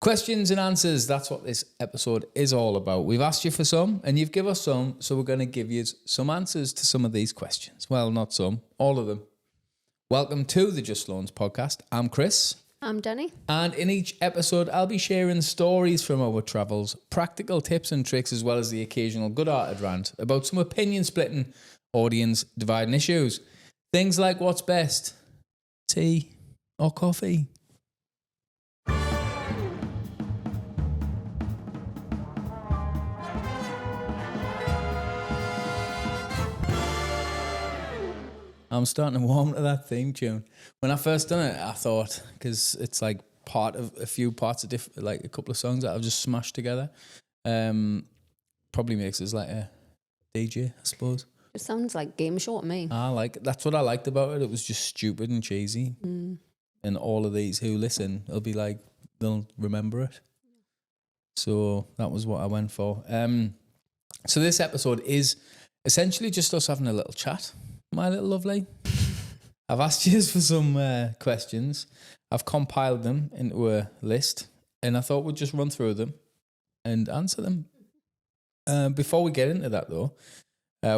Questions and answers, that's what this episode is all about. We've asked you for some and you've given us some, so we're going to give you some answers to some of these questions. Well, not some, all of them. Welcome to the Just Loans podcast. I'm Chris. I'm Danny. And in each episode, I'll be sharing stories from our travels, practical tips and tricks, as well as the occasional good-hearted rant about some opinion-splitting, audience-dividing issues. Things like what's best, tea or coffee. I'm starting to warm to that theme tune. When I first done it, I thought, because it's like part of a few parts of different, like a couple of songs that I've just smashed together. Probably makes us like a DJ, I suppose. It sounds like game show to me. That's what I liked about it. It was just stupid and cheesy. And all of these who listen, they'll remember it. So that was what I went for. So this episode is essentially just us having a little chat. My little lovely. I've asked you for some questions. I've compiled them into a list and I thought we'd just run through them and answer them. Before we get into that though,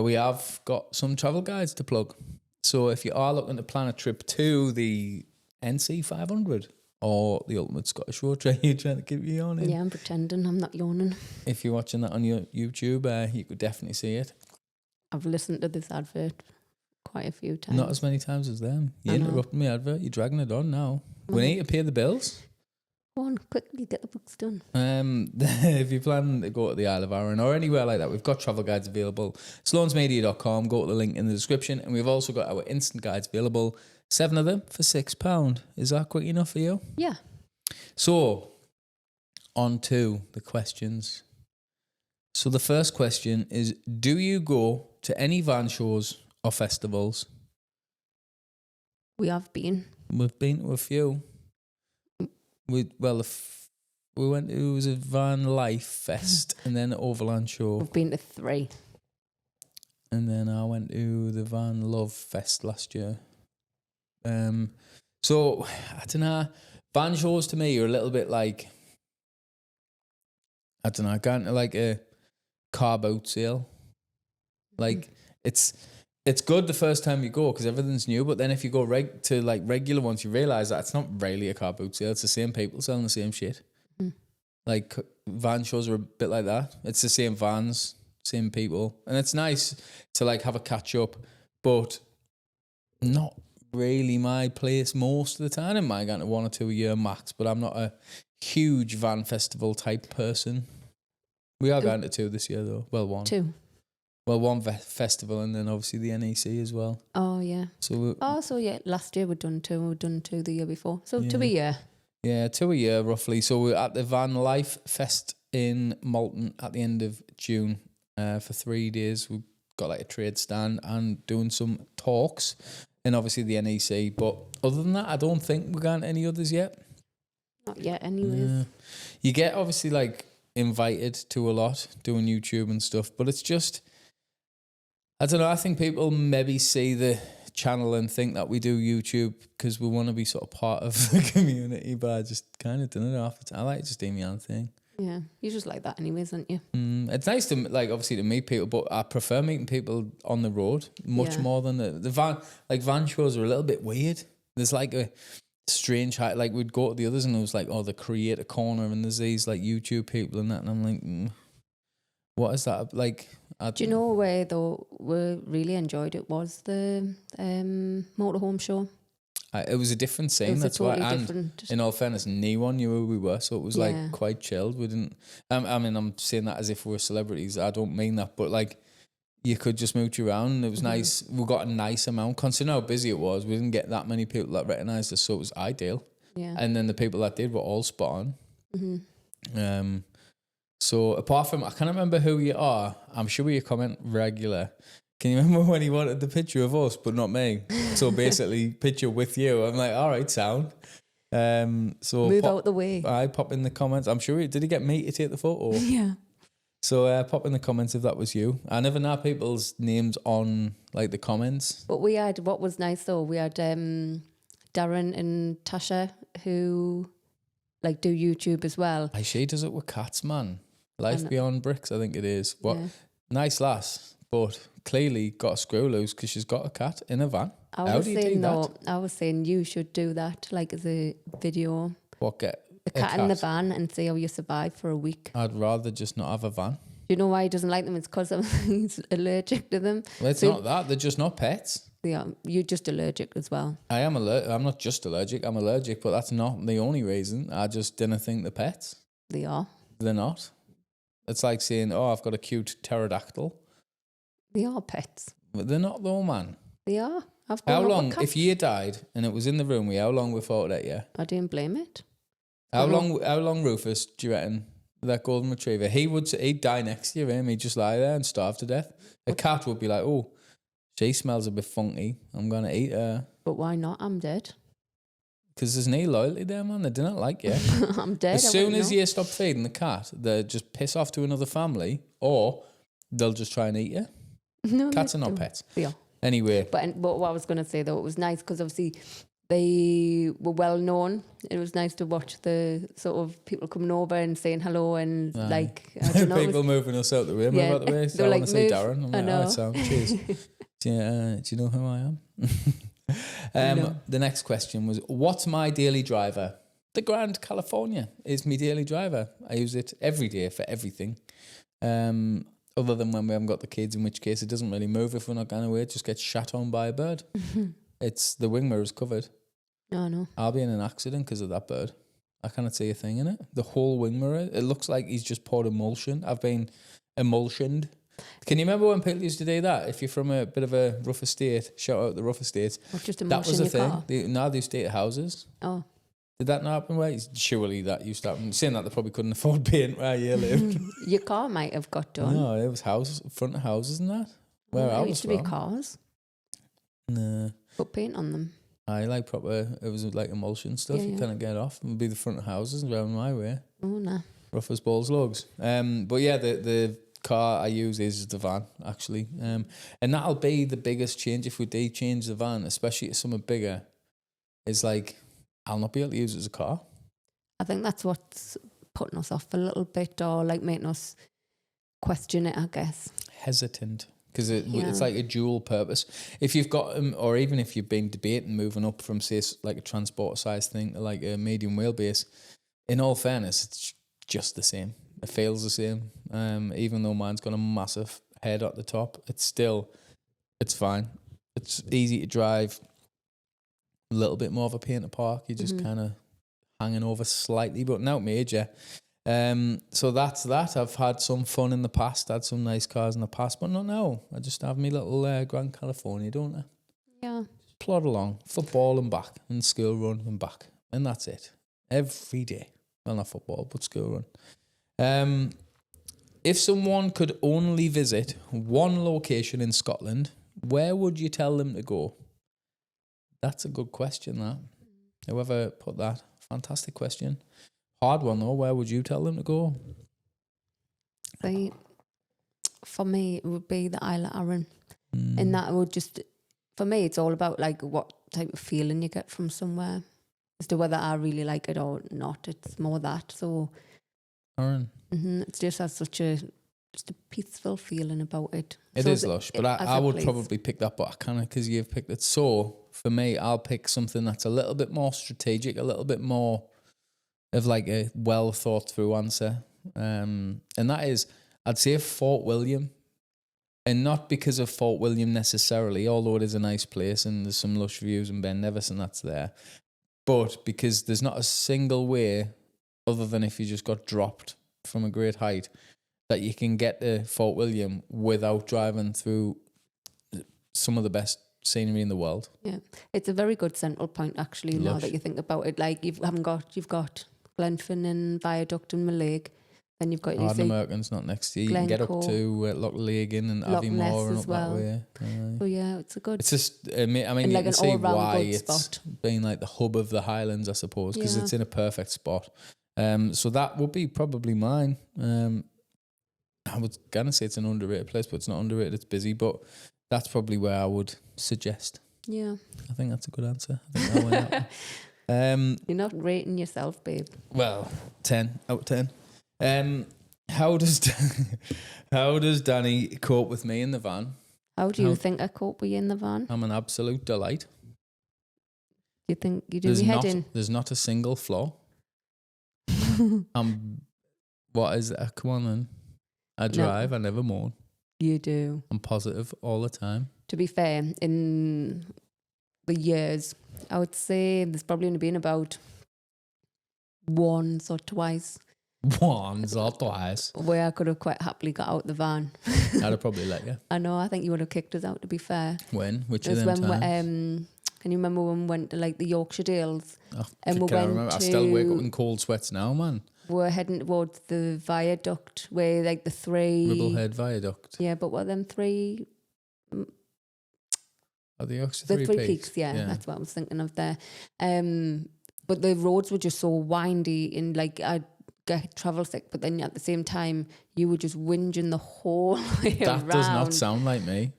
we have got some travel guides to plug. So if you are looking to plan a trip to the NC 500 or the Ultimate Scottish Road Trip, you're trying to keep you yawning. Yeah, I'm pretending I'm not yawning. If you're watching that on your YouTube, you could definitely see it. I've listened to this advert quite a few times. Not as many times as them. You interrupted me advert. You're dragging it on now. We need to pay the bills. Go on, quickly get the books done. If you plan to go to the Isle of Arran or anywhere like that, we've got travel guides available. Sloansmedia.com. Go to the link in the description. And we've also got our instant guides available. 7 of them for £6. Is that quick enough for you? Yeah. So, on to the questions. So the first question is, do you go to any van shows or festivals? We have been. We've been to a few. We went to, it was a Van Life Fest and then an Overland Show. We've been to 3. And then I went to the Van Love Fest last year. So, I don't know, van shows to me are a little bit like, I don't know, going to like a car boat sale. Like, it's good the first time you go because everything's new, but then if you go to like regular ones, you realise that it's not really a car boot sale. It's the same people selling the same shit. Like van shows are a bit like that. It's the same vans, same people, and it's nice to like have a catch up, but not really my place most of the time. I might go to 1 or 2 a year max, but I'm not a huge van festival type person. We are going to 2 this year though. Well, 1. 2. Well, 1 festival and then obviously the NEC as well. Oh, yeah. So last year we'd done 2. We'd done 2 the year before. So 2 a year. Yeah, 2 a year roughly. So we're at the Van Life Fest in Malton at the end of June for 3 days. We've got like a trade stand and doing some talks and obviously the NEC. But other than that, I don't think we're going to any others yet. Not yet anyways. You get obviously like invited to a lot doing YouTube and stuff, but it's just, I don't know, I think people maybe see the channel and think that we do YouTube because we want to be sort of part of the community, but I just kind of done it half the time. I like just doing my own thing. Yeah, you just like that anyways, aren't you? It's nice to, like, obviously to meet people, but I prefer meeting people on the road much more than the van. Like, van shows are a little bit weird. There's like a strange, like, we'd go to the others and it was like, oh, the creator corner and there's these like YouTube people and that, and I'm like, what is that? Like, do you know where though we really enjoyed it was the motorhome show? It was a different scene, that's totally why. And in all fairness, no one knew who we were, so it was like quite chilled. We didn't. I mean, I'm saying that as if we were celebrities. I don't mean that, but like, you could just mooch around. It was nice. We got a nice amount, considering how busy it was. We didn't get that many people that recognised us, so it was ideal. Yeah. And then the people that did were all spot on. So apart from, I can't remember who you are. I'm sure you comment regular. Can you remember when he wanted the picture of us, but not me? So basically, picture with you. I'm like, all right, sound. So move out the way. I pop in the comments. I'm sure did he get me to take the photo? Yeah. So pop in the comments if that was you. I never know people's names on like the comments. But we had, what was nice though, we had Darren and Tasha who like do YouTube as well. She does it with cats, man. Life Beyond Bricks, I think it is. What Yeah. nice lass, but clearly got a screw loose because she's got a cat in a van. How do you do that? I was saying you should do that, like as a video. What, get a cat in the van and see how you survive for a week. I'd rather just not have a van. Do you know why he doesn't like them? It's because he's allergic to them. Well, it's not that. They're just not pets. Yeah, you're just allergic as well. I am allergic. I'm not just allergic. I'm allergic, but that's not the only reason. I just didn't think they're pets. They are. They're not. It's like saying, oh, I've got a cute pterodactyl. They are pets. But they're not though, man. They are. How long, if you died and it was in the room with you, how long before that, yeah? I didn't blame it. How long, Rufus, do you reckon, that golden retriever, he'd die next to you, him. He'd just lie there and starve to death. A cat would be like, oh, she smells a bit funky. I'm going to eat her. But why not? I'm dead. Because there's no loyalty there, man. They do not like you. I'm dead. As soon as you stop feeding the cat, they just piss off to another family or they'll just try and eat you. No, Cats are not pets. Yeah. Anyway. But what I was going to say, though, it was nice because obviously they were well known. It was nice to watch the sort of people coming over and saying hello and like, I don't know. People moving us out the room, yeah. by the way. So I want to see Darren. I'm like, alright, Sam, cheers. Do you know who I am? No. The next question was, what's my daily driver? The Grand California is my daily driver. I use it every day for everything. Other than when we haven't got the kids, in which case it doesn't really move if we're not going away. It just gets shot on by a bird. It's the wing mirror's covered. Oh, no. I'll be in an accident because of that bird. I cannot see a thing in it. The whole wing mirror, it looks like he's just poured emulsion. I've been emulsioned. Can you remember when people used to do that? If you're from a bit of a rough estate, shout out the rough estates. What, just that was a thing. Car? Now they used to at houses. Oh. Did that not happen? Right? Surely that used to happen. Saying that they probably couldn't afford paint where you lived. Your car might have got done. No, it was houses, front of houses and that. Where I was used to from. be cars. No. Put paint on them. I like proper, it was like emulsion stuff. Yeah, You kind of get off. It would be the front of houses around my way. Oh, no. Rough as balls lugs. But yeah, the car I use is the van, actually. And that'll be the biggest change if we do change the van, especially to something bigger. Is like, I'll not be able to use it as a car. I think that's what's putting us off a little bit, or like making us question it, I guess. Hesitant. Because it's like a dual purpose. If you've got, or even if you've been debating moving up from, say, like a transporter size thing to like a medium wheelbase, in all fairness, it's just the same. It feels the same. Even though mine's got a massive head at the top, it's fine. It's easy to drive. A little bit more of a pain to park. You're just kind of hanging over slightly, but not major. So that's that. I've had some fun in the past, had some nice cars in the past, but not now. I just have my little Grand California, don't I? Yeah. Plod along, football and back, and school run and back. And that's it. Every day. Well, not football, but school run. If someone could only visit one location in Scotland, where would you tell them to go? That's a good question, that. Whoever put that. Fantastic question. Hard one, though. Where would you tell them to go? For me, it would be the Isle of Arran. And that would just, for me, it's all about like what type of feeling you get from somewhere as to whether I really like it or not. It's more that. So, Arran. It just has such a peaceful feeling about it. It is lush, but I would probably pick that, but I can't because you've picked it. So, for me, I'll pick something that's a little bit more strategic, a little bit more of like a well thought through answer. And that is, I'd say Fort William. And not because of Fort William necessarily, although it is a nice place and there's some lush views and Ben Nevis and that's there. But because there's not a single way, other than if you just got dropped from a great height, that you can get to Fort William without driving through some of the best scenery in the world. Yeah, it's a very good central point actually. Lush. Now that you think about it, like you've got Glenfin and Viaduct and Mallaig, then you've got Ardnamurchan's not next to you. You can get up to Loch Lagan and Aviemore and up that way. So yeah, it's a good. It's just I mean you like can see why it's been like the hub of the Highlands, I suppose, because it's in a perfect spot. So that would be probably mine. I was gonna say it's an underrated place, but it's not underrated. It's busy, but that's probably where I would suggest. Yeah, I think that's a good answer. I think You're not rating yourself, babe. Well, 10 out of 10. How does how does Danny cope with me in the van? How do you think I cope with you in the van? I'm an absolute delight. You think you do your head in? There's not a single flaw. What is that? Come on then. I drive, I never moan. You do. I'm positive all the time. To be fair, in the years, I would say there's probably only been about once or twice. Once or twice. Where I could have quite happily got out the van. I'd have probably let you. I know, I think you would have kicked us out, to be fair. When? Which of them times? Can you remember when we went to like the Yorkshire Dales? Oh, and we went I still wake up in cold sweats now, man. We're heading towards the viaduct where like the three... Ribblehead Viaduct. Yeah, but what them three... Are the Yorkshire the Three Peaks? Yeah, that's what I was thinking of there. But the roads were just so windy and like I'd get travel sick, but then at the same time you were just whinging the whole way around. That does not sound like me.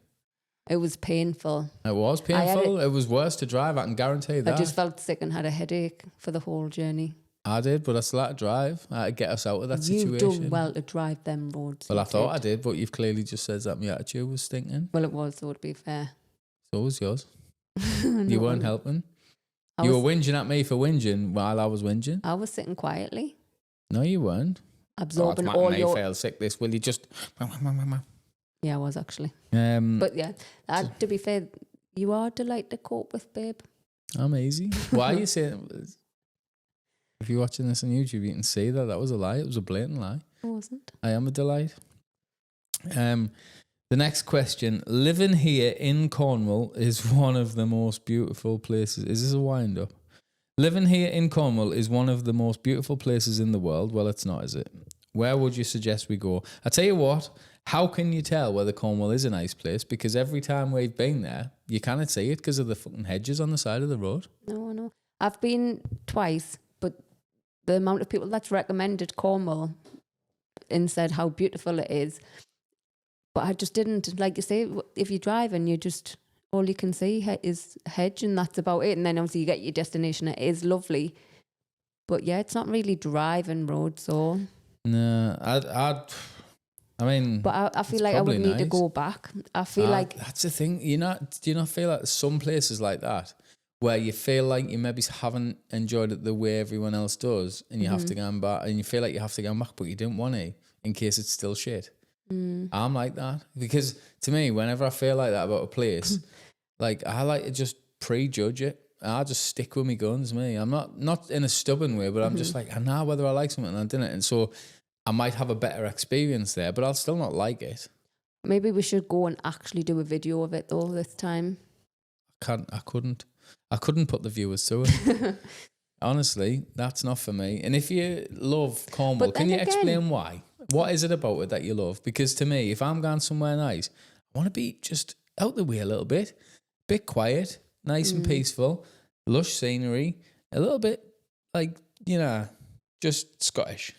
It was painful. It was painful. It was worse to drive, I can guarantee that. I just felt sick and had a headache for the whole journey. I did, but I still had to drive. I had to get us out of that situation. You've done well to drive them roads. Well, I thought I did, but you've clearly just said that my attitude was stinking. Well, it was, so to be fair. So was yours. You weren't helping. You were whinging at me for whinging while I was whinging. I was sitting quietly. No, you weren't. Absorbing all your... fail sick this, will you just... Yeah, I was actually. But yeah, to be fair, you are a delight to cope with, babe. I'm easy. Why are you saying... If you're watching this on YouTube, you can see that was a lie. It was a blatant lie. It wasn't. I am a delight. The next question. Living here in Cornwall is one of the most beautiful places. Is this a wind-up? Living here in Cornwall is one of the most beautiful places in the world. Well, it's not, is it? Where would you suggest we go? I tell you what, how can you tell whether Cornwall is a nice place? Because every time we've been there, you cannot see it because of the fucking hedges on the side of the road. No, I know. I've been twice, but the amount of people that's recommended Cornwall and said how beautiful it is, but I just didn't. Like you say, if you're driving, you just, all you can see is hedge and that's about it. And then obviously you get your destination. It is lovely. But yeah, it's not really driving road, so... No, I mean... But I feel like I would need to go back. I feel like... That's the thing. Do you not feel like some places like that where you feel like you maybe haven't enjoyed it the way everyone else does and you have to go back and you feel like you have to go back but you didn't want to in case it's still shit? I'm like that because to me, whenever I feel like that about a place, like I like to just prejudge it. I just stick with my guns, me. I'm not in a stubborn way, but I'm just like, I know whether I like something and I didn't. And so I might have a better experience there, but I'll still not like it. Maybe we should go and actually do a video of it though this time. I couldn't put the viewers to it. Honestly, that's not for me. And if you love Cornwall, can you explain why? What is it about it that you love? Because to me, if I'm going somewhere nice, I want to be just out the way a little bit quiet, nice and peaceful, lush scenery, a little bit like, just Scottish.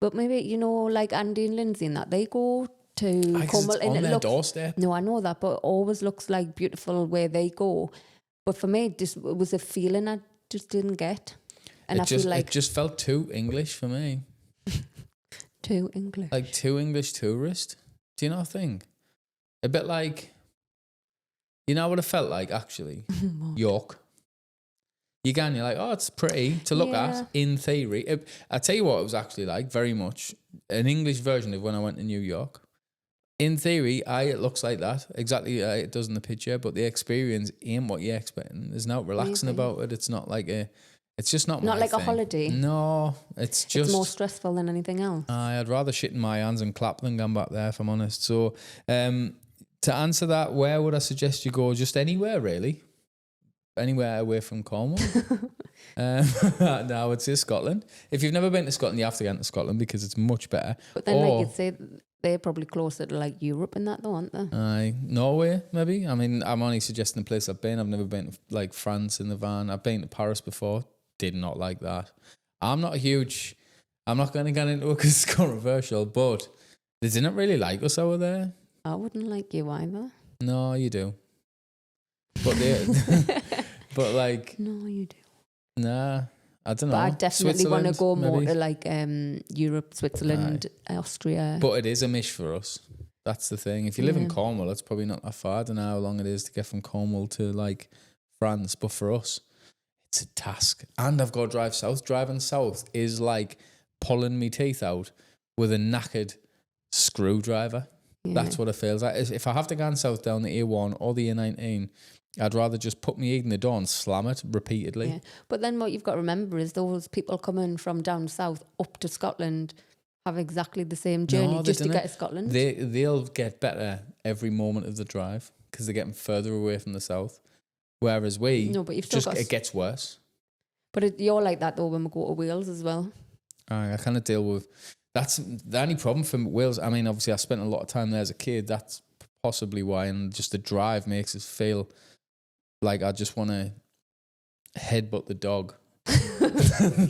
But maybe, like Andy and Lindsay and that, they go to Cornwall and it looks... doorstep. No, I know that, but it always looks like beautiful where they go. But for me, it was a feeling I just didn't get. And I feel like... It just felt too English for me. Too English? Like too English tourist. Do you not think? A bit like... You know what it felt like, actually? York. You're like, oh, it's pretty to look at, in theory. I tell you what it was actually like, very much an English version of when I went to New York. In theory, it looks like that, exactly it does in the picture, but the experience ain't what you're expecting. There's no relaxing about it. It's not like it's just not like thing. A holiday. No, it's just... It's more stressful than anything else. I'd rather shit in my hands and clap than go back there, if I'm honest. So, to answer that, where would I suggest you go? Just anywhere, really. Anywhere away from Cornwall. No, I would say Scotland. If you've never been to Scotland, you have to get into Scotland because it's much better. But then, like you'd say, they're probably closer to like Europe and that, though, aren't they? Norway, maybe. I mean, I'm only suggesting the place I've been. I've never been to like France in the van. I've been to Paris before. Did not like that. I'm not going to get into it because it's controversial, but they didn't really like us over there. I wouldn't like you either. No, you do. But but like... No, you do. Nah, I don't know. But I definitely want to Switzerland, go more maybe? to like Europe, Switzerland, Austria. But it is a mish for us. That's the thing. If you live in Yeah. Cornwall, it's probably not that far. I don't know how long it is to get from Cornwall to like France. But for us, it's a task. And I've got to drive south. Driving south is like pulling me teeth out with a knackered screwdriver. Yeah. That's what it feels like. If I have to go south down the A1 or the A19, I'd rather just put my egg in the door and slam it repeatedly. Yeah. But then what you've got to remember is those people coming from down south up to Scotland have exactly the same journey No, they just to don't. get to Scotland. They'll get better every moment of the drive because they're getting further away from the south. Whereas we, No, but you've still got it gets worse. But you're like that though when we go to Wales as well. I kind of deal with, that's the only problem for Wales. I mean, obviously I spent a lot of time there as a kid. That's possibly why. And just the drive makes us feel like I just want to headbutt the dog.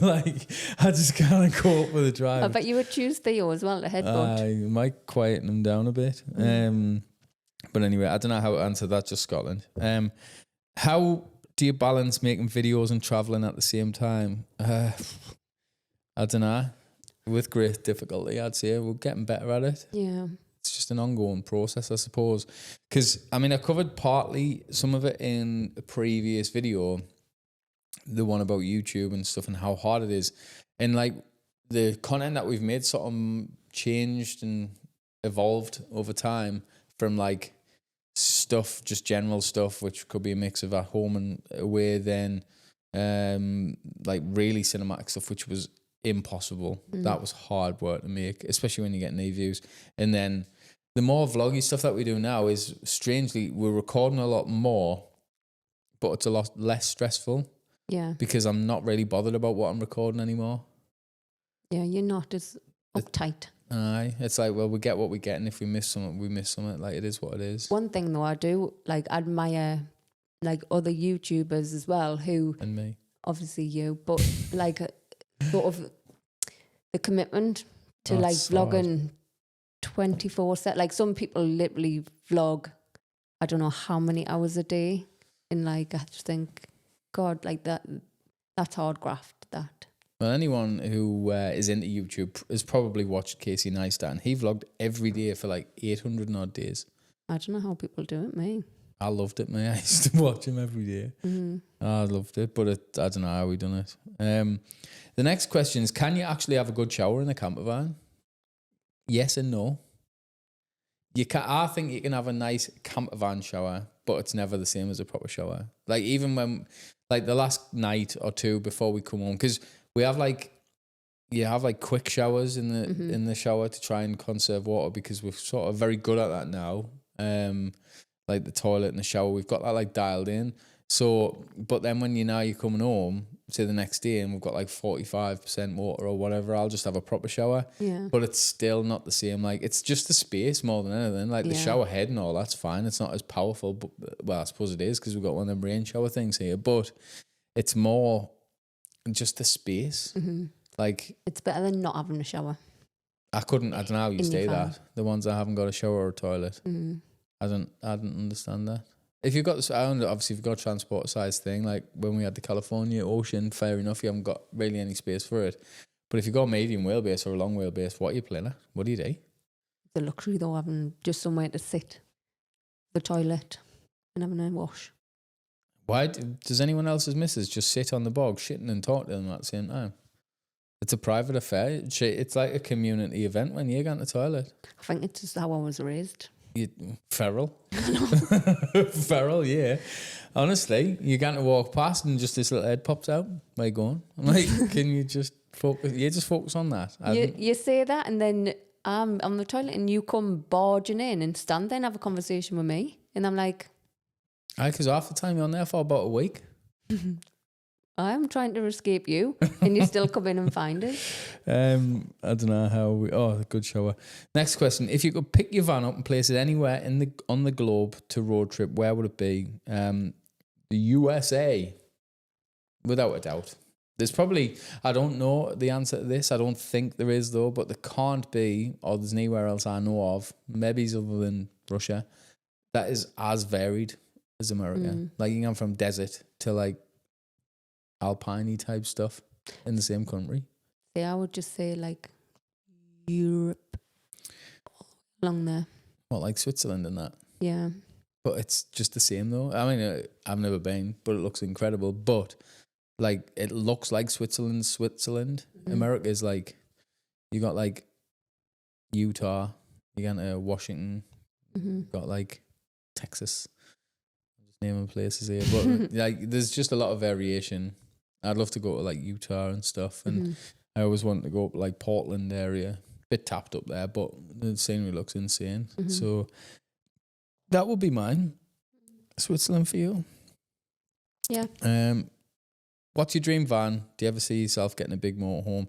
Like, I just can't go up with the drive. I bet you would choose Theo as well to headbutt. I might quieten him down a bit. But anyway, I don't know how to answer that, just Scotland. How do you balance making videos and travelling at the same time? I don't know. With great difficulty, I'd say. We're getting better at it. Yeah. It's just an ongoing process, I suppose. Because, I mean, I covered partly some of it in a previous video, the one about YouTube and stuff and how hard it is. And, like, the content that we've made sort of changed and evolved over time from, like, stuff, just general stuff, which could be a mix of at home and away, then, like, really cinematic stuff, which was impossible. That was hard work to make, especially when you get new views. And then the more vloggy stuff that we do now is, strangely, we're recording a lot more, but it's a lot less stressful. Yeah. Because I'm not really bothered about what I'm recording anymore. Yeah, you're not as uptight. Aye. It's like, well, we get what we get, and if we miss something, we miss something. Like, it is what it is. One thing though, I do like admire like other YouTubers as well who, And me. obviously you, but like sort of the commitment to Oh, like it's vlogging 24/7. Like some people literally vlog, I don't know how many hours a day, and like I just think, God, like that's hard graft. That. Well, anyone who is into YouTube has probably watched Casey Neistat, and he vlogged every day for like 800 and odd days. I don't know how people do it, me. I loved it, man. I used to watch him every day. I loved it, but I don't know how we done it. The next question is, can you actually have a good shower in a camper van? Yes and no. I think you can have a nice camper van shower, but it's never the same as a proper shower. Like, even when, like, the last night or two before we come home, because we have like, you have like quick showers in the shower to try and conserve water, because we're sort of very good at that now. Like the toilet and the shower, we've got that like dialed in. So, but then when you're coming home, say the next day, and we've got like 45% water or whatever, I'll just have a proper shower. Yeah. But it's still not the same. Like, it's just the space more than anything. Like, the shower head and all, that's fine. It's not as powerful. But, well, I suppose it is, because we've got one of them rain shower things here. But it's more just the space. Like, it's better than not having a shower. I don't know how you stay that. The ones that haven't got a shower or a toilet. I don't understand that. If you've got, obviously, if you've got a transport size thing, like when we had the California Ocean, fair enough, you haven't got really any space for it. But if you've got a medium wheelbase or a long wheelbase, what are you playing at? What do you do? The luxury though, having just somewhere to sit, the toilet, and having a wash. Why does anyone else's missus just sit on the bog, shitting and talk to them at the same time? It's a private affair. It's like a community event when you go to the toilet. I think it's just how I was raised. Feral. Feral, yeah. Honestly, you're going to walk past and just this little head pops out. Where you going? I'm like, can you just focus? You just focus on that. You say that, and then I'm on the toilet, and you come barging in and stand there and have a conversation with me, and I'm like, because half the time you're on there for about a week. I'm trying to escape you, and you still come in and find it. I don't know how we. Oh, good shower. Next question: if you could pick your van up and place it anywhere on the globe to road trip, where would it be? The USA, without a doubt. There's probably, I don't know the answer to this. I don't think there is though, but there can't be, or there's nowhere else I know of, maybe other than Russia, that is as varied as America. Like, you can go from desert to like alpine type stuff in the same country. Yeah, I would just say like Europe along there. What, like Switzerland and that? Yeah. But it's just the same though. I mean, I've never been, but it looks incredible. But like, it looks like Switzerland. Mm-hmm. America is like, you got like Utah, you got Washington, Mm-hmm. you got like Texas. I'm just naming places here, but like, there's just a lot of variation. I'd love to go to like Utah and stuff, and Mm-hmm. I always want to go up like Portland area. Bit tapped up there, but the scenery looks insane. Mm-hmm. So that would be mine. Switzerland for you. Yeah. What's your dream van? Do you ever see yourself getting a big motorhome?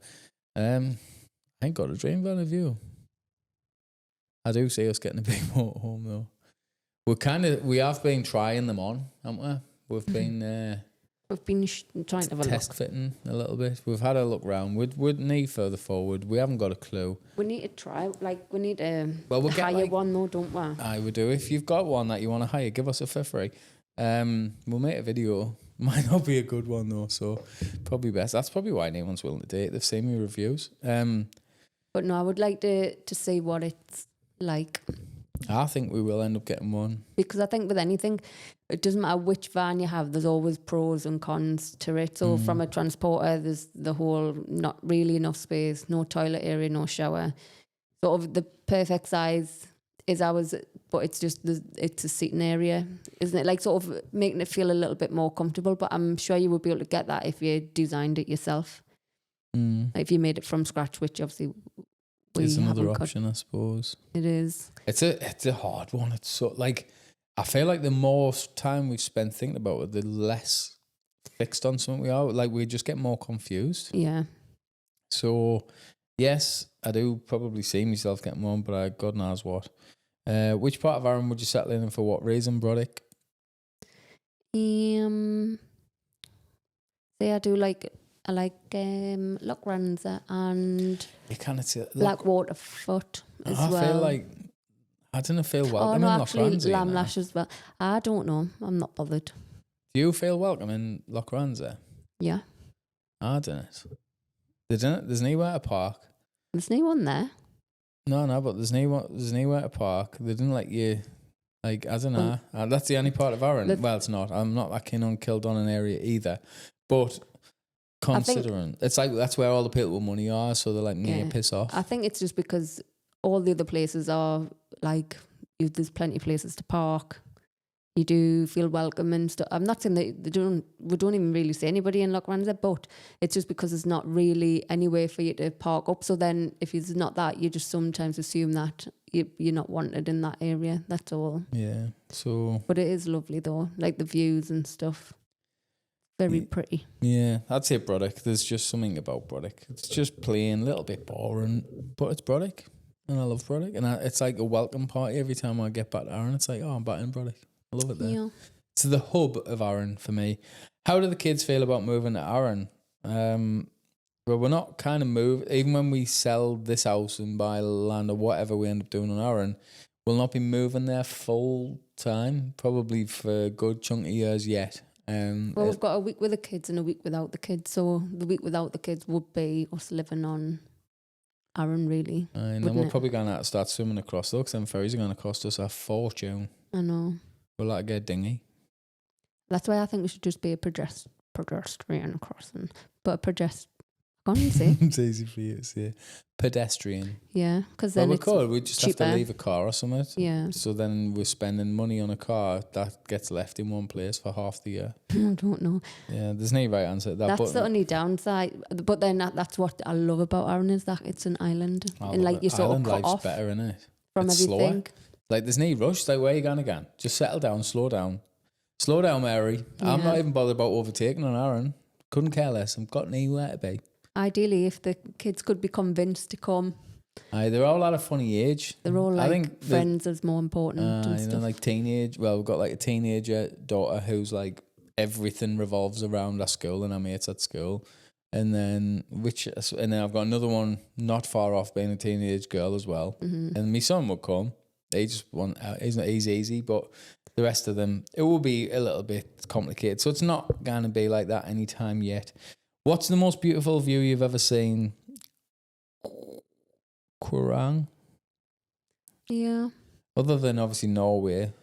I ain't got a dream van of you. I do see us getting a big motorhome though. We have been trying them on, haven't we? We've been We've been trying to have a test look. fitting a little bit. We've had a look round. We'd need further forward. We haven't got a clue. We need to try. Like we need a Well, we'll get, hire like- one though, don't we? I would do. If you've got one that you want to hire, give us a for free. We'll make a video. Might not be a good one though, so probably best. That's probably why no one's willing to date. They've seen my reviews. But no, I would like to see what it's like, I think we will end up getting one. because I think with anything, it doesn't matter which van you have. There's always pros and cons to it. So from a transporter, there's the whole not really enough space, no toilet area, no shower. Sort of the perfect size is ours, but it's just it's a seating area, isn't it? Like sort of making it feel a little bit more comfortable. But I'm sure you would be able to get that if you designed it yourself. If you made it from scratch, which obviously It's another haven't got. option, I suppose. It is. It's a hard one. It's so like, I feel like the more time we've spent thinking about it, the less fixed on something we are. Like, we just get more confused. Yeah. So yes, I do probably see myself getting one, but God knows what. Which part of Aaron would you settle in and for what reason, Broddick? Say I like Lochranza and You kind of say Blackwater Foot as I well. feel like I didn't feel welcome oh no, in actually Lochranza. Lamb Lash as well. I don't know. I'm not bothered. Do you feel welcome in Lochranza? Yeah. I didn't. There's nowhere to park. There's no one there. No, but there's nowhere to park. They didn't let you. Like, I don't know. That's the only part of Aaron. Well, it's not. I'm not that keen on Kildon area either. But considering it's like that's where all the people with money are, so they're like, yeah, piss off. I think it's just because all the other places are like there's plenty of places to park. You do feel welcome and stuff. I'm not saying that we don't even really see anybody in Lochranza, but it's just because there's not really anywhere for you to park up. So then if it's not that, you just sometimes assume that you're not wanted in that area. That's all. Yeah. So. But it is lovely though, like the views and stuff. Very pretty. Yeah, I'd say Broddick. There's just something about Broddick. It's just plain, a little bit boring, but it's Broddick. And I love Broddick. And it's like a welcome party every time I get back to Aaron. It's like, oh, I'm back in Broddick. I love it there. Yeah. It's the hub of Aaron for me. How do the kids feel about moving to Aaron? Well, we're not kind of moving. Even when we sell this house and buy land or whatever we end up doing on Aaron, we'll not be moving there full time, probably for a good chunk of years yet. Well, we've got a week with the kids and a week without the kids. So the week without the kids would be us living on Aaron, really. And then we're probably going to have to start swimming across though, because them ferries are going to cost us a fortune. I know. We'll have to get a dinghy. That's why I think we should just be a pedestrian crossing. But a pedestrian, I can't say. It's easy for you to say. Pedestrian. Yeah, because then it's we just cheaper. have to leave a car or something. Yeah. So then we're spending money on a car that gets left in one place for half the year. I don't know. Yeah, there's no right answer to that. That's the only downside. But then that's what I love about Aaron is that it's an island. And like you sort Island of cut life's off better, innit? from It's everything. slower. Like, there's no rush. It's like, where are you going again? Just settle down, slow down. Slow down, Mary. I'm not even bothered about overtaking on Aaron. Couldn't care less. I've got nowhere to be. Ideally, if the kids could be convinced to come, They're all at a funny age. they're all I like think friends is more important and stuff. like teenage. Well, we've got like a teenager daughter who's like everything revolves around our school and our mates at school. And then I've got another one not far off being a teenage girl as well. Mm-hmm. And my son would come. They just want he's easy, but the rest of them, it will be a little bit complicated. So it's not going to be like that anytime yet. What's the most beautiful view you've ever seen? Quorang? Yeah. Other than obviously Norway.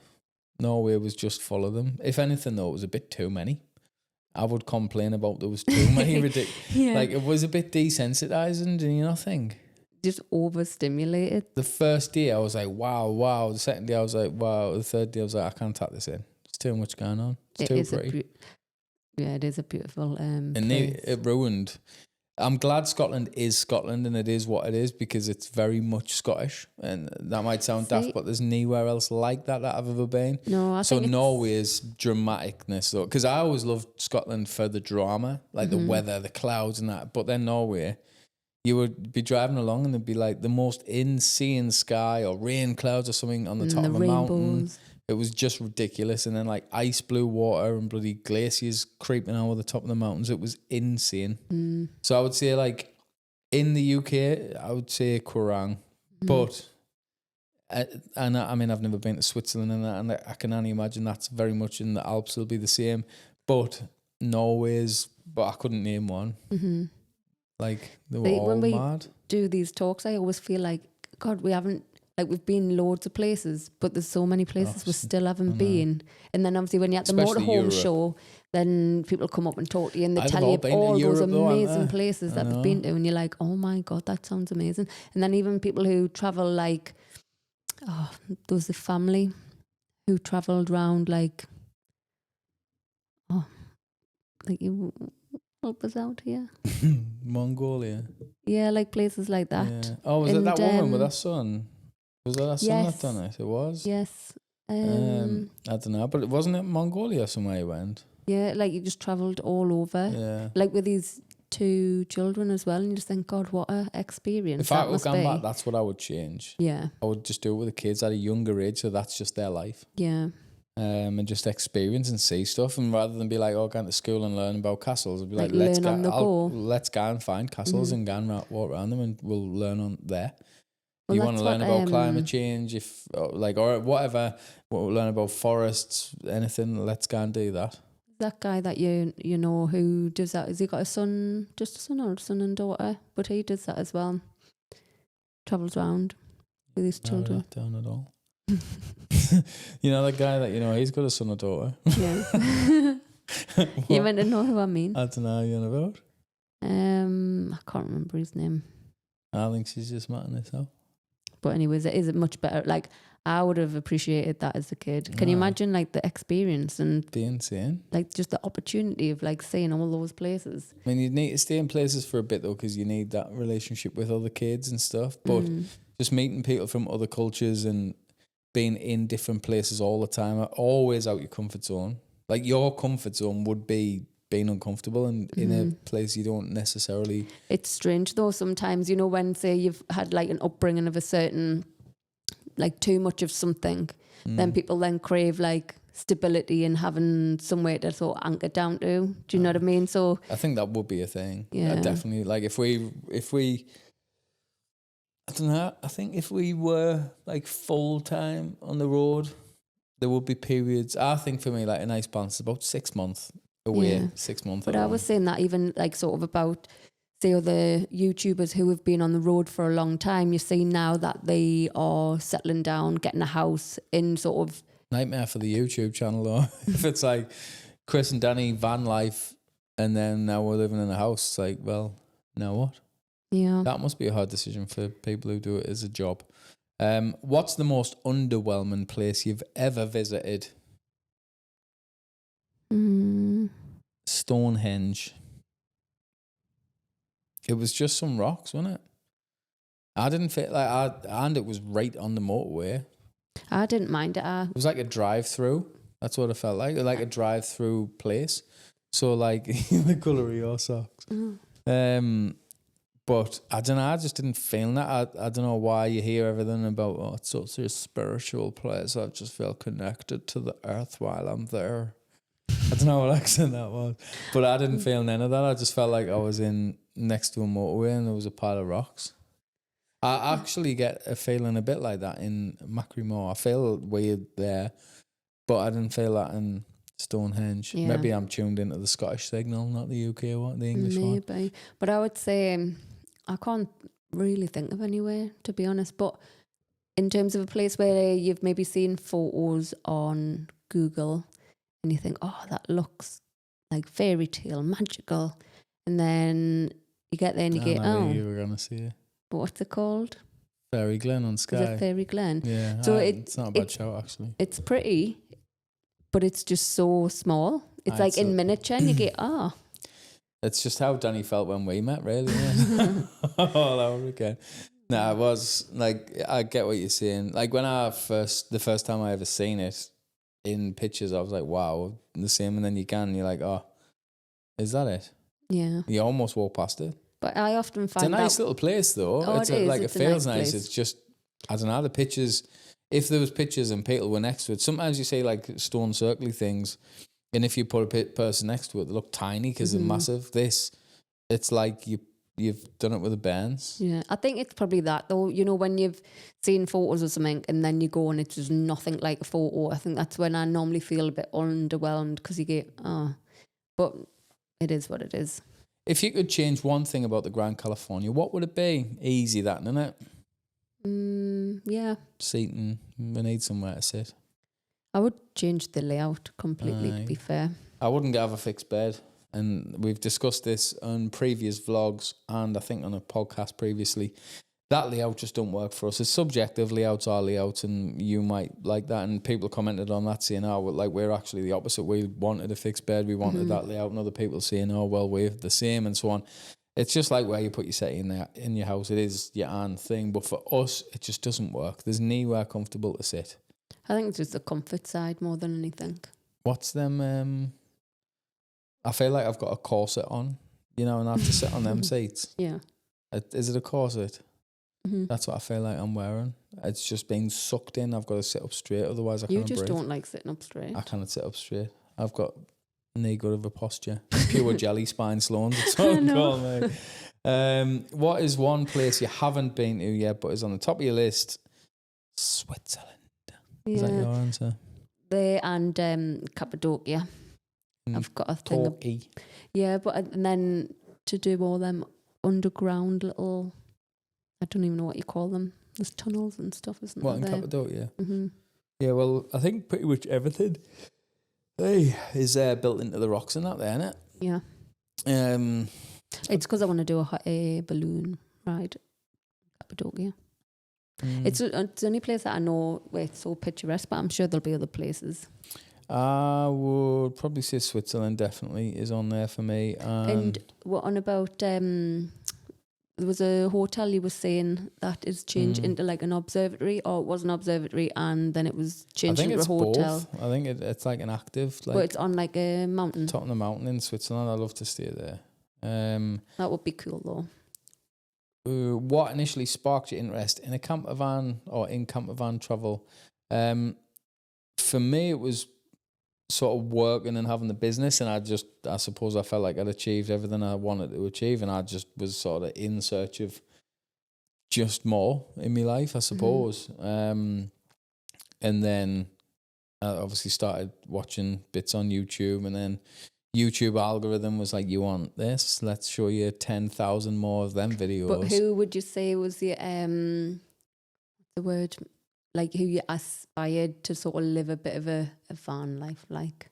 Norway was just full of them. If anything, though, it was a bit too many. I would complain about there was too many. Yeah. Like, it was a bit desensitizing, do you not think? Just overstimulated. The first day, I was like, wow. The second day, I was like, wow. The third day, I was like, I can't take this in. It's too much going on. It's too pretty. It is a beautiful And place. it ruined. I'm glad Scotland is Scotland and it is what it is because it's very much Scottish. And that might sound daft, but there's nowhere else like that I've ever been. No, I so think Norway's dramaticness, though, because I always loved Scotland for the drama, like the weather, the clouds and that. But then Norway, you would be driving along and there'd be like the most insane sky or rain clouds or something on the top of a mountain. It was just ridiculous. And then like ice blue water and bloody glaciers creeping over the top of the mountains. It was insane. So I would say like in the UK, I would say Quorang. But, and I mean, I've never been to Switzerland and I can only imagine that's very much in the Alps. It'll be the same. But Norway's, but I couldn't name one. Like they were all when mad. We do these talks, I always feel like, God, we've been loads of places, but there's so many places we still haven't been. And then obviously when you're at the motorhome show, then people come up and talk to you and they tell you all those amazing places that they've been to, and you're like, oh my God, that sounds amazing. And then even people who travel like, there was a family who travelled around like you help us out here. Mongolia. Yeah, like places like that. Yeah. Oh, was it that woman with her son? Was that her son that done it? It was? Yes. I don't know, but wasn't it Mongolia somewhere you went? Yeah, like you just travelled all over. Yeah. Like with these 2 children as well, and you just think, God, what a experience. If I could go back, that's what I would change. Yeah. I would just do it with the kids at a younger age, so that's just their life. Yeah. And just experience and see stuff, and rather than be like, oh, going to school and learn about castles, I'd be like, let's go and find castles and go and walk around them, and we'll learn on there. Well, you want to learn about climate change, or whatever, we'll learn about forests, anything. Let's go and do that. That guy that you know who does that, has he got a son, just a son or a son and daughter? But he does that as well. Travels around with his children. Not down at all. You know that guy that he's got a son or daughter. Yeah. You meant to know who I mean? I don't know who you're about. I can't remember his name. I think she's just matting herself. But anyways, it is much better. Like I would have appreciated that as a kid. Can you imagine like the experience and be insane? Like just the opportunity of like seeing all those places. I mean, you need to stay in places for a bit though, because you need that relationship with other kids and stuff. But just meeting people from other cultures and being in different places all the time are always out your comfort zone. Like your comfort zone would be being uncomfortable and in a place you don't necessarily. It's strange though sometimes, when say you've had like an upbringing of a certain, like too much of something, then people then crave like stability and having somewhere to sort of anchor down to. Do you know what I mean? So I think that would be a thing. Yeah. Definitely. Like if we I don't know, I think if we were like full time on the road, there would be periods. I think for me, like a nice balance is about 6 months away, 6 months. But I was saying that even like sort of about, say, other YouTubers who have been on the road for a long time, you see now that they are settling down, getting a house in sort of... Nightmare for the YouTube channel though. If it's like Chris and Danny van life and then now we're living in a house, it's like, well, now what? Yeah. That must be a hard decision for people who do it as a job. What's the most underwhelming place you've ever visited? Stonehenge. It was just some rocks, wasn't it? I didn't feel like and it was right on the motorway. I didn't mind it. It was like a drive-through. That's what it felt like a drive-through place. So like the colour of your socks. But I don't know, I just didn't feel that. I don't know why you hear everything about, it's such a spiritual place. I just feel connected to the earth while I'm there. I don't know what accent that was. But I didn't feel none of that. I just felt like I was in next to a motorway and there was a pile of rocks. I actually get a feeling a bit like that in Macri Moor. I feel weird there. But I didn't feel that in Stonehenge. Yeah. Maybe I'm tuned into the Scottish signal, not the UK one, the English one. Maybe. But I would say I can't really think of anywhere, to be honest. But in terms of a place where you've maybe seen photos on Google and you think, oh, that looks like fairy tale, magical. And then you get there and you I get, know oh, you were going to see it. what's it called? Fairy Glen on Sky. Is it Fairy Glen? Yeah, So it's not a bad shout, actually. It's pretty, but it's just so small. It's like in miniature and you get, oh. It's just how Danny felt when we met, really. Yeah. All over again. No, it was like, I get what you're saying. Like when the first time I ever seen it in pictures, I was like, wow, the same. And then you're like, oh, is that it? Yeah. You almost walk past it. But I often find it's a nice little place, though. Oh, it feels nice. It's just, I don't know, the pictures, if there was pictures and people were next to it, sometimes you say like stone circly things, and if you put a person next to it, they look tiny because they're massive. It's like you've done it with the bands. Yeah, I think it's probably that, though. You know, when you've seen photos of something and then you go and it's just nothing like a photo, I think that's when I normally feel a bit underwhelmed because you get, but it is what it is. If you could change one thing about the Grand California, what would it be? Easy, that, isn't it? Yeah. Seating. We need somewhere to sit. I would change the layout completely, to be fair. I wouldn't have a fixed bed. And we've discussed this on previous vlogs and I think on a podcast previously. That layout just don't work for us. It's subjective. Layouts are layouts, and you might like that. And people commented on that saying, oh, well, like we're actually the opposite. We wanted a fixed bed. We wanted that layout. And other people saying, oh, well, we're the same and so on. It's just like where you put your settee in your house. It is your own thing. But for us, it just doesn't work. There's nowhere comfortable to sit. I think it's just the comfort side more than anything. What's them? I feel like I've got a corset on, and I have to sit on them seats. Yeah. Is it a corset? That's what I feel like I'm wearing. It's just being sucked in. I've got to sit up straight, otherwise I can't breathe. You just don't like sitting up straight. I cannot sit up straight. I've got no good of a posture. Pure jelly spine Sloans. It's all called, mate. What is one place you haven't been to yet but is on the top of your list? Switzerland. Yeah. Is that your answer? There and Cappadocia. I've got a thing. Yeah, but and then to do all them underground little, I don't even know what you call them. There's tunnels and stuff, isn't there? What, in Cappadocia? Yeah, well, I think pretty much everything is built into the rocks and that there, isn't it? Yeah. It's because I want to do a balloon ride. Cappadocia. It's the only place that I know where it's so picturesque, but I'm sure there'll be other places. I would probably say Switzerland definitely is on there for me. And what on about there was a hotel you were saying that is changed into like an observatory, or it was an observatory and then it was changed into a hotel. Both. I think it's like an active, like, but it's on like a mountain. Top of the mountain in Switzerland. I'd love to stay there. That would be cool though. What initially sparked your interest in a camper van or in camper van travel? For me, it was sort of working and having the business, and I suppose I felt like I'd achieved everything I wanted to achieve, and I just was sort of in search of just more in my life, I suppose. And then I obviously started watching bits on YouTube, and then YouTube algorithm was like, you want this? Let's show you 10,000 more of them videos. But who would you say was the word? Like who you aspired to sort of live a bit of a van life like?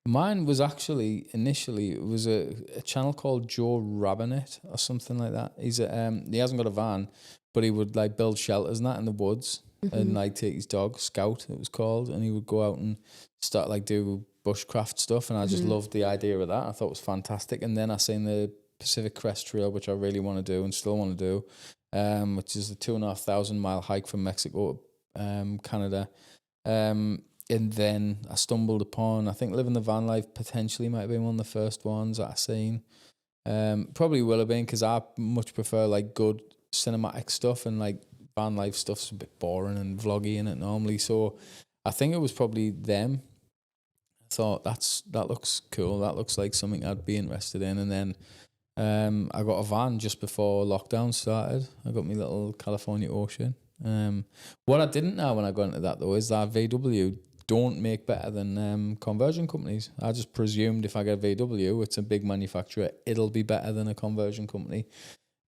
Mine was actually, initially, it was a channel called Joe Rabinet or something like that. He hasn't got a van, but he would like build shelters and that in the woods and like take his dog, Scout it was called, and he would go out and start like do bushcraft stuff, and I just loved the idea of that. I thought it was fantastic. And then I seen the Pacific Crest Trail, which I really want to do and still want to do, which is a 2,500 mile hike from Mexico to Canada. And then I stumbled upon, I think Living the Van Life potentially might have been one of the first ones that I seen. Probably will have been, because I much prefer like good cinematic stuff, and like van life stuff's a bit boring and vloggy in it normally. So I think it was probably them. I thought that looks cool. That looks like something I'd be interested in. And then I got a van just before lockdown started. I got my little California Ocean. What I didn't know when I got into that though is that VW don't make better than conversion companies. I just presumed if I get a VW, it's a big manufacturer, it'll be better than a conversion company.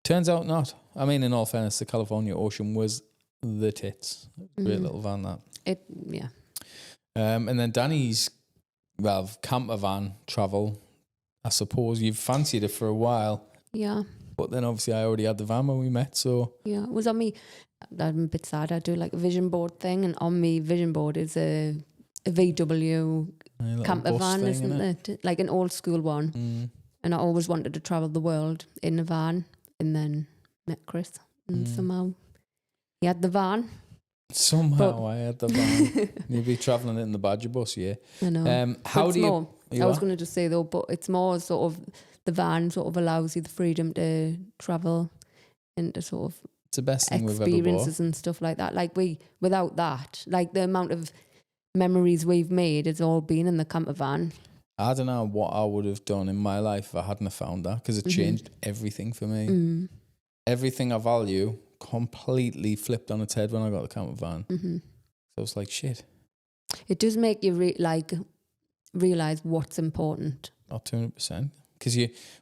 Turns out not. I mean, in all fairness, the California Ocean was the tits. Great little van, that. Yeah. And then Danny's, camper van travel, I suppose you've fancied it for a while. Yeah. But then obviously I already had the van when we met, so... Yeah, it was on me. I'm a bit sad. I do like a vision board thing, and on me vision board is a VW camper van, isn't it? Like an old school one. And I always wanted to travel the world in a van, and then met Chris, and somehow he had the van. Somehow I had the van. You'd be travelling in the Badger bus, yeah. I know. How do you... I was going to just say though, but it's more sort of the van sort of allows you the freedom to travel and to sort of it's the best thing we've ever bought. Experiences and stuff like that. Like without that, like the amount of memories we've made, it's all been in the camper van. I don't know what I would have done in my life if I hadn't have found that, because it changed everything for me. Everything I value completely flipped on its head when I got the camper van. So I was like, shit. It does make you realise what's important. Not 200%. Because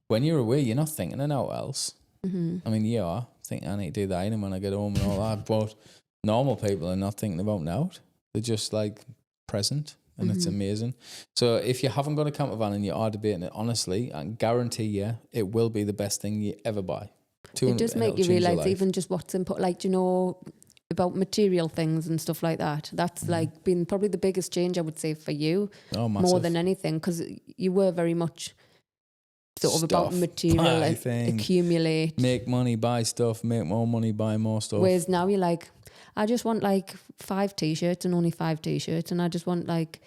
when you're away, you're not thinking of anything else. I mean, you are thinking, I need to do that and when I get home and all that. But normal people are not thinking about now. They're just like present, and it's amazing. So if you haven't got a camper van and you are debating it, honestly, I can guarantee you it will be the best thing you ever buy. It does make you realise even just what's important, like, you know, about material things and stuff like that. That's like been probably the biggest change, I would say, for you. Oh, massive. More than anything, because you were very much sort of about material, accumulate. Make money, buy stuff, make more money, buy more stuff. Whereas now you're like, I just want like 5 t-shirts and only 5 t-shirts, and I just want like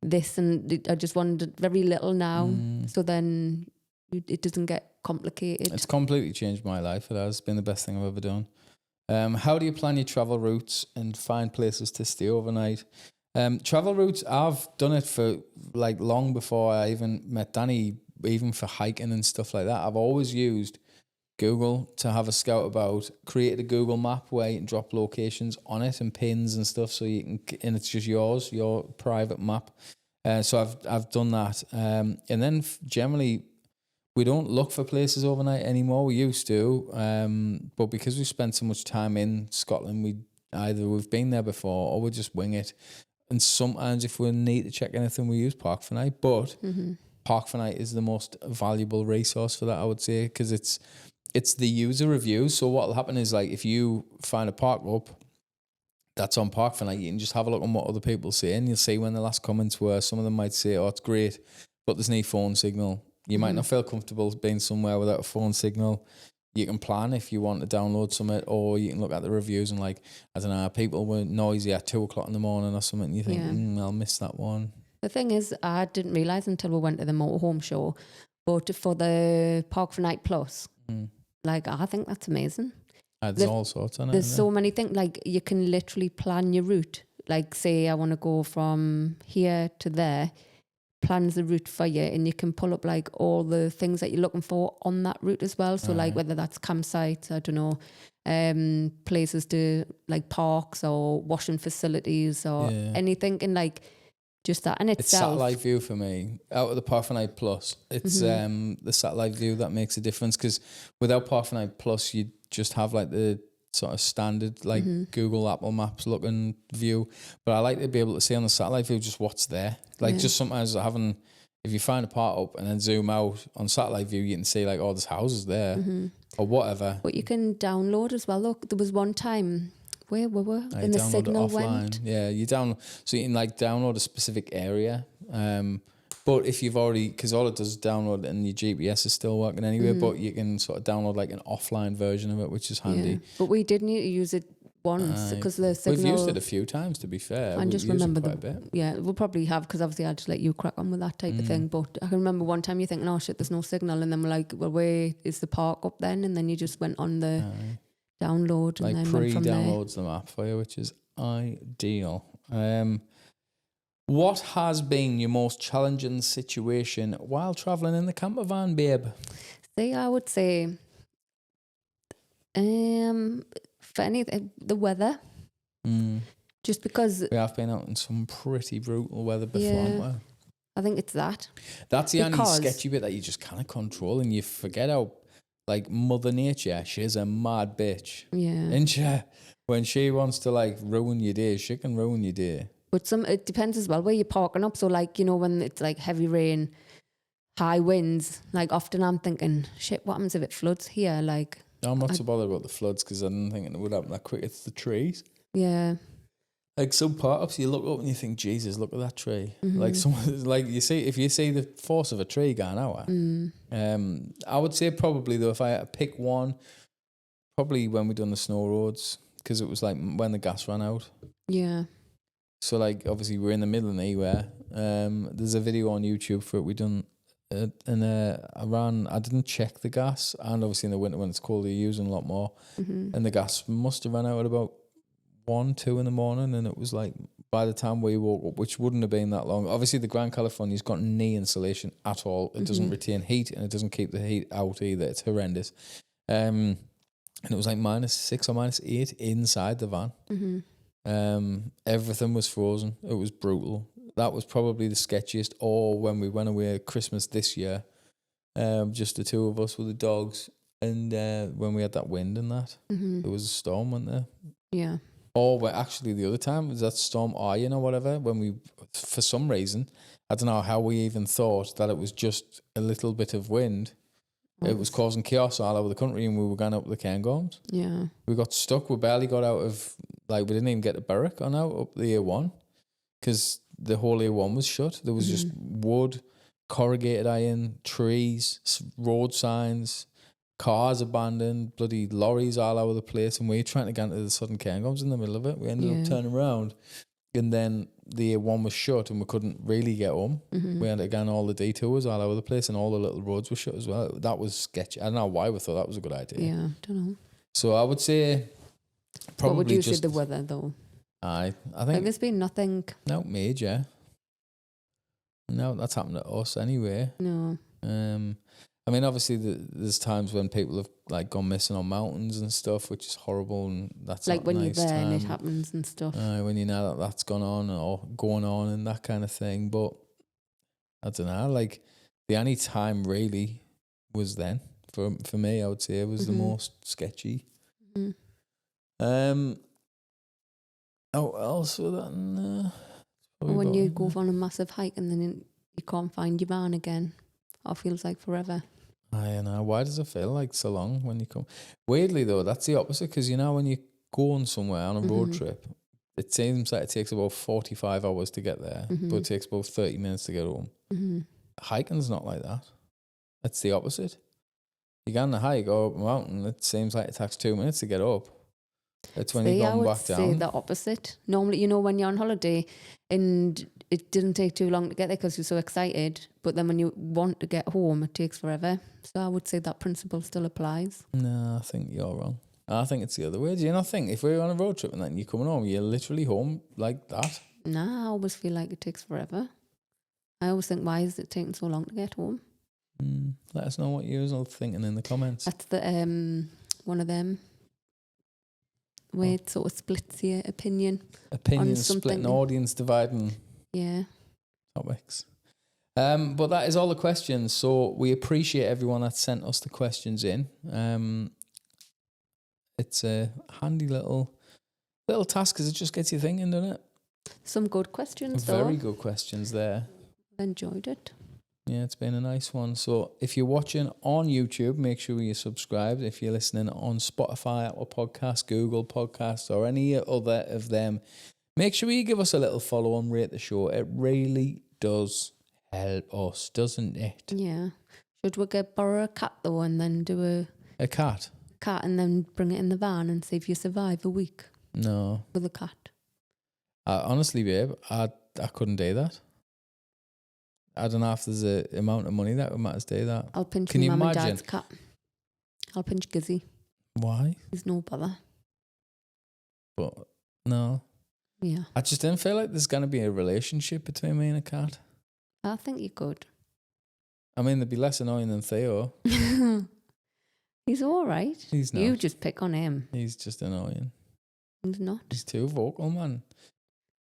this, and I just want very little now. So then it doesn't get complicated. It's completely changed my life. It has been the best thing I've ever done. How do you plan your travel routes and find places to stay overnight? Travel routes, I've done it for like long before I even met Danny, even for hiking and stuff like that. I've always used Google to have a scout about, created a Google map where you can drop locations on it and pins and stuff, so you can, and it's just yours, your private map. So I've done that. And then generally, we don't look for places overnight anymore. We used to, but because we spent so much time in Scotland, we've been there before or we just wing it. And sometimes if we need to check anything, we use Park for Night. But Park for Night is the most valuable resource for that, I would say, because it's the user reviews. So what will happen is, like, if you find a park up that's on Park for Night, you can just have a look on what other people say, and you'll see when the last comments were. Some of them might say, "Oh, it's great, but there's no phone signal." You might not feel comfortable being somewhere without a phone signal. You can plan if you want to download something, or you can look at the reviews and, like, I don't know, people were noisy at 2:00 in the morning or something, and you think, I'll miss that one. The thing is, I didn't realise until we went to the motorhome show, but for the Park for Night Plus, like, I think that's amazing. There's all sorts on it. There's so many things, like, you can literally plan your route. Like, say I want to go from here to there, plans the route for you, and you can pull up like all the things that you're looking for on that route as well. So like whether that's campsites, I don't know, places to like parks or washing facilities or anything, and like just that in itself. It's satellite view for me. Out of the Park for Night Plus, it's the satellite view that makes a difference, because without Park for Night Plus, you just have like the sort of standard like Google, Apple Maps looking view. But I like to be able to see on the satellite view just what's there. Like just sometimes if you find a part up and then zoom out on satellite view, you can see like, oh, there's houses there or whatever. But you can download as well. Look, there was one time where we were and the signal went. Yeah, so you can like download a specific area. But if you've already, because all it does is download and your GPS is still working anyway, but you can sort of download like an offline version of it, which is handy. Yeah. But we did need to use it once because the signal... We've used it a few times, to be fair. I just remember yeah, we'll probably have, because obviously I just let you crack on with that type of thing. But I can remember one time you thinking, oh shit, there's no signal, and then we're like, well, where is the park up then? And then you just went on the download, and like then went from there. Pre-downloads the map for you, which is ideal. What has been your most challenging situation while travelling in the camper van, babe? See, I would say, for anything, the weather. Just because We have been out in some pretty brutal weather before, Yeah. haven't we? I think it's that. That's the only Because- sketchy bit that you just can't control, and you forget how, like, Mother Nature, she's a mad bitch. Yeah. And when she wants to, like, ruin your day, she can ruin your day. But it depends as well where you're parking up. So like, you know, when it's like heavy rain, high winds, like often I'm thinking, shit, what happens if it floods here? Like, I'm not so bothered about the floods because I didn't think it would happen that quick. It's the trees. yeah. Like some park-ups, you look up and you think, Jesus, look at that tree. Mm-hmm. Like like if you see the force of a tree going out. I would say probably though, if I had to pick one, probably when we done the snow roads, because it was like when the gas ran out. Yeah. So like obviously we're in the middle of nowhere. There's a video on YouTube for it. We done it, and I didn't check the gas, and obviously in the winter when it's cold, you're using a lot more, and the gas must have run out at about 1, 2 in the morning, and it was like by the time we woke up, which wouldn't have been that long. Obviously, the Grand California's got no insulation at all. It doesn't retain heat, and it doesn't keep the heat out either. It's horrendous. And it was like -6 or -8 inside the van. Everything was frozen. It was brutal. That was probably the sketchiest. Or when we went away at Christmas this year, just the two of us with the dogs, and when we had that wind and that, there was a storm, wasn't there? Yeah. Or actually the other time was that Storm Iron or whatever, when we, for some reason, I don't know how we even thought that it was just a little bit of wind. It was causing chaos all over the country, and we were going up the Cairngorms. Yeah. We got stuck. We barely got out of, like, we didn't even get to Berwick on out up the A1 because the whole A1 was shut. There was just wood, corrugated iron, trees, road signs, cars abandoned, bloody lorries all over the place, and we were trying to get into the Southern Cairngorms in the middle of it. We ended up turning around, and then the A1 was shut, and we couldn't really get home. We had to go on all the detours all over the place, and all the little roads were shut as well. That was sketchy. I don't know why we thought that was a good idea. Yeah. Don't know. So I would say probably What would you just say the weather though? I Like think there's been nothing. no major. No, that's happened to us anyway. No. I mean, obviously, there's times when people have like gone missing on mountains and stuff, which is horrible, and that's Like not when a you're nice there and it time. happens and stuff. When you know that that's gone on or going on and that kind of thing. But I don't know. Like the only time really was then for me. I would say it was the most sketchy. Oh, what else was that? When you go on a massive hike and then you can't find your van again, it feels like forever. I know. Why does it feel like so long when you come? Weirdly though, that's the opposite, because you know when you're going somewhere on a road trip, it seems like it takes about 45 hours to get there, but it takes about 30 minutes to get home. Hiking's not like that. It's the opposite. You go on a hike or up a mountain, it seems like it takes 2 minutes to get up. It's when you're going back down. I would say the opposite. Normally, you know, when you're on holiday and it didn't take too long to get there because you're so excited, but then when you want to get home, it takes forever. So I would say that principle still applies. No, I think you're wrong. I think it's the other way. Do you not think if we're on a road trip and then you're coming home, you're literally home like that? Nah, I always feel like it takes forever. I always think, why is it taking so long to get home? Let us know what you're all thinking in the comments. That's the one of them where it sort of splits your opinion. Opinion something. splitting, audience dividing Yeah. topics. But that is all the questions. So we appreciate everyone that sent us the questions in. It's a handy little task because it just gets you thinking, doesn't it? Some good questions, though. Very good questions there. I enjoyed it. Yeah, it's been a nice one. So if you're watching on YouTube, make sure you're subscribed. If you're listening on Spotify, Apple Podcasts, Google Podcasts, or any other of them, make sure you give us a little follow and rate the show. It really does help us, doesn't it? Yeah. Should we borrow a cat, though, and then do A cat? cat and then bring it in the van and see if you survive a week No. with a cat? Honestly, babe, I couldn't do that. I don't know if there's a amount of money that would matter to do that. I'll pinch Can my you mum and imagine? dad's cat. I'll pinch Gizzy. Why? He's no bother. But no. Yeah. I just didn't feel like there's going to be a relationship between me and a cat. I think you could. I mean, they'd be less annoying than Theo. He's all right. He's not. You just pick on him. He's just annoying. He's not. He's too vocal, man.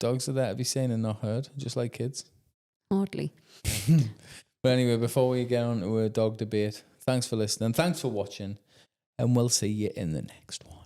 Dogs are there to be seen and not heard, just like kids. Hardly. But anyway, before we get on to a dog debate, thanks for listening. Thanks for watching. And we'll see you in the next one.